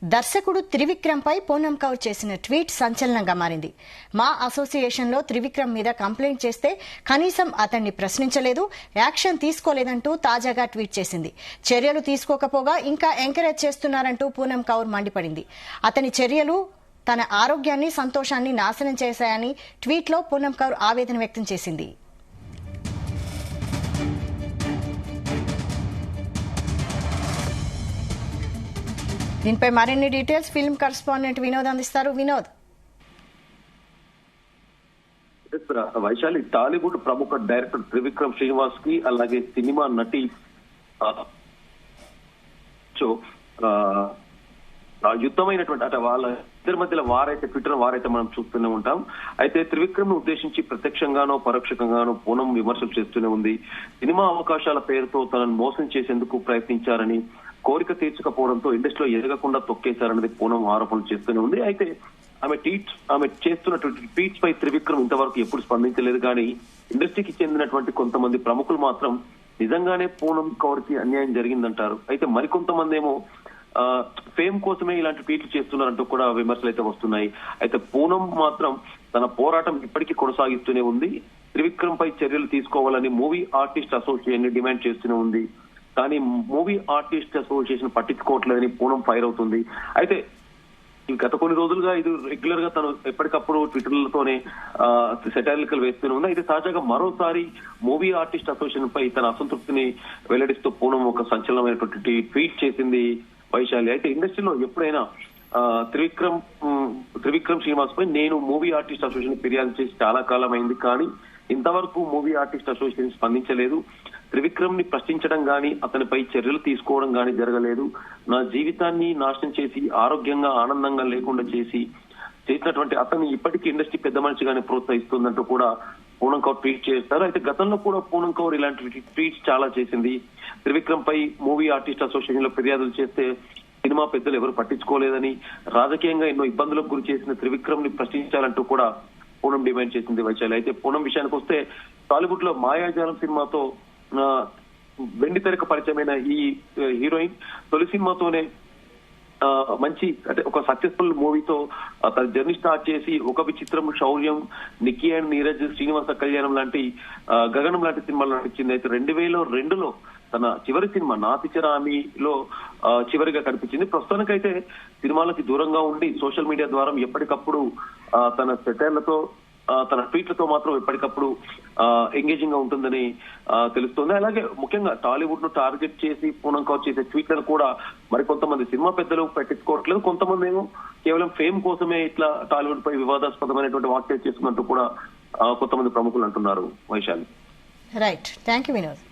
దర్శకుడు త్రివిక్రమ్ పై పూనం కౌర్ చేసిన ట్వీట్ సంచలనంగా మారింది. మా అసోసియేషన్లో త్రివిక్రమ్ మీద కంప్లైంట్ చేస్తే కనీసం అతన్ని ప్రశ్నించలేదు, యాక్షన్ తీసుకోలేదంటూ తాజాగా ట్వీట్ చేసింది. చర్యలు తీసుకోకపోగా ఇంకా ఎంకరేజ్ చేస్తున్నారంటూ పూనం కౌర్ మండిపడింది. అతని చర్యలు తన ఆరోగ్యాన్ని, సంతోషాన్ని నాశనం చేశాయని ట్వీట్లో పూనం కౌర్ ఆవేదన వ్యక్తం చేసింది. దీనిపై మరిన్ని డీటెయిల్స్ ఫిల్మ్ కరెస్పాండెంట్ వినోద్ అందిస్తారు. వినోద్, వైశాలి, టాలీవుడ్ ప్రముఖ డైరెక్టర్ త్రివిక్రమ్ శ్రీనివాస్ కి అలాగే సినిమా నటి యుద్ధమైనటువంటి అంటే వాళ్ళ ఇద్దరి మధ్యలో ట్విట్టర్ వారైతే మనం చూస్తూనే ఉంటాం. అయితే త్రివిక్రమ్ ను ఉద్దేశించి ప్రత్యక్షంగానో పరోక్షంగానో పూనం విమర్శలు చేస్తూనే ఉంది. సినిమా అవకాశాల పేరుతో తనను మోసం చేసేందుకు ప్రయత్నించారని, కోరిక తీర్చకపోవడంతో ఇండస్ట్రీలో ఎదగకుండా తొక్కేశారనేది పూనం ఆరోపణలు చేస్తూనే ఉంది. అయితే ఆమె చేస్తున్నటువంటి ట్వీట్స్ పై త్రివిక్రమ్ ఇంతవరకు ఎప్పుడు స్పందించలేదు. కానీ ఇండస్ట్రీకి చెందినటువంటి కొంతమంది ప్రముఖులు మాత్రం నిజంగానే పూనం కౌర్ కి అన్యాయం జరిగిందంటారు. అయితే మరికొంతమంది ఏమో ఫేమ్ కోసమే ఇలాంటి ట్వీట్లు చేస్తున్నారంటూ కూడా విమర్శలు అయితే వస్తున్నాయి. అయితే పూనం మాత్రం తన పోరాటం ఇప్పటికీ కొనసాగిస్తూనే ఉంది. త్రివిక్రమ్ పై చర్యలు తీసుకోవాలని మూవీ ఆర్టిస్ట్ అసోసియేషన్ డిమాండ్ చేస్తూనే ఉంది. కానీ మూవీ ఆర్టిస్ట్ అసోసియేషన్ పట్టించుకోవట్లేదని పూనం ఫైర్ అవుతుంది. అయితే గత కొన్ని రోజులుగా ఇది రెగ్యులర్ గా తను ఎప్పటికప్పుడు ట్విట్టర్లతోనే సెటైర్లు వేస్తూనే ఉంది. అయితే తాజాగా మరోసారి మూవీ ఆర్టిస్ట్ అసోసియేషన్ పై తన అసంతృప్తిని వెల్లడిస్తూ పూనం ఒక సంచలనమైనటువంటి ట్వీట్ చేసింది వైశాలి. అయితే ఇండస్ట్రీలో ఎప్పుడైనా త్రివిక్రమ్ శ్రీనివాస్ పై నేను మూవీ ఆర్టిస్ట్ అసోసియేషన్ ఫిర్యాదు చేసి చాలా కాలం అయింది. కానీ ఇంతవరకు మూవీ ఆర్టిస్ట్ అసోసియేషన్ స్పందించలేదు. త్రివిక్రమ్ ని ప్రశ్నించడం గానీ, అతనిపై చర్యలు తీసుకోవడం గానీ జరగలేదు. నా జీవితాన్ని నాశనం చేసి, ఆరోగ్యంగా ఆనందంగా లేకుండా చేసినటువంటి అతన్ని ఇప్పటికీ ఇండస్ట్రీ పెద్ద మనిషిగానే ప్రోత్సహిస్తుందంటూ కూడా పూనం కౌర్ ట్వీట్ చేస్తారు. అయితే గతంలో కూడా పూనం కౌర్ ఇలాంటి ట్వీట్స్ చాలా చేసింది. త్రివిక్రమ్ పై మూవీ ఆర్టిస్ట్ అసోసియేషన్ లో ఫిర్యాదులు చేస్తే సినిమా పెద్దలు ఎవరు పట్టించుకోలేదని, రాజకీయంగా ఎన్నో ఇబ్బందులకు గురి చేసిన త్రివిక్రమ్ ని ప్రశ్నించాలంటూ కూడా పూనం డిమాండ్ చేసింది వైశాలి. అయితే పూనం విషయానికి వస్తే టాలీవుడ్ లో మాయాజాలం సినిమాతో వెండి తెరకు పరిచయమైన ఈ హీరోయిన్ తొలి సినిమాతోనే మంచి అంటే ఒక సక్సెస్ఫుల్ మూవీతో తన జర్నీ స్టార్ట్ చేసి ఒక విచిత్రం, శౌర్యం, నిక్కీ అండ్ నీరజ్, శ్రీనివాస కళ్యాణం లాంటి గగనం లాంటి సినిమాలు నటించింది. అయితే 2002లో తన చివరి సినిమా నాతిచరామిలో చివరిగా కనిపించింది. ప్రస్తుతానికైతే సినిమాలకి దూరంగా ఉండి సోషల్ మీడియా ద్వారా ఎప్పటికప్పుడు తన సెటైర్లతో తన ట్వీట్లతో మాత్రం ఎప్పటికప్పుడు ఎంగేజింగ్ గా ఉంటుందని తెలుస్తోంది. అలాగే ముఖ్యంగా టాలీవుడ్ ను టార్గెట్ చేసి పూనం కౌర్ చేసే ట్వీట్లను కూడా మరికొంతమంది సినిమా పెద్దలు పట్టించుకోవట్లేదు. కొంతమంది ఏమో కేవలం ఫేమ్ కోసమే ఇట్లా టాలీవుడ్ పై వివాదాస్పదమైనటువంటి వ్యాఖ్యలు చేస్తున్నట్టు కూడా కొంతమంది ప్రముఖులు అంటున్నారు. Vaishali, right, thank you Vinod.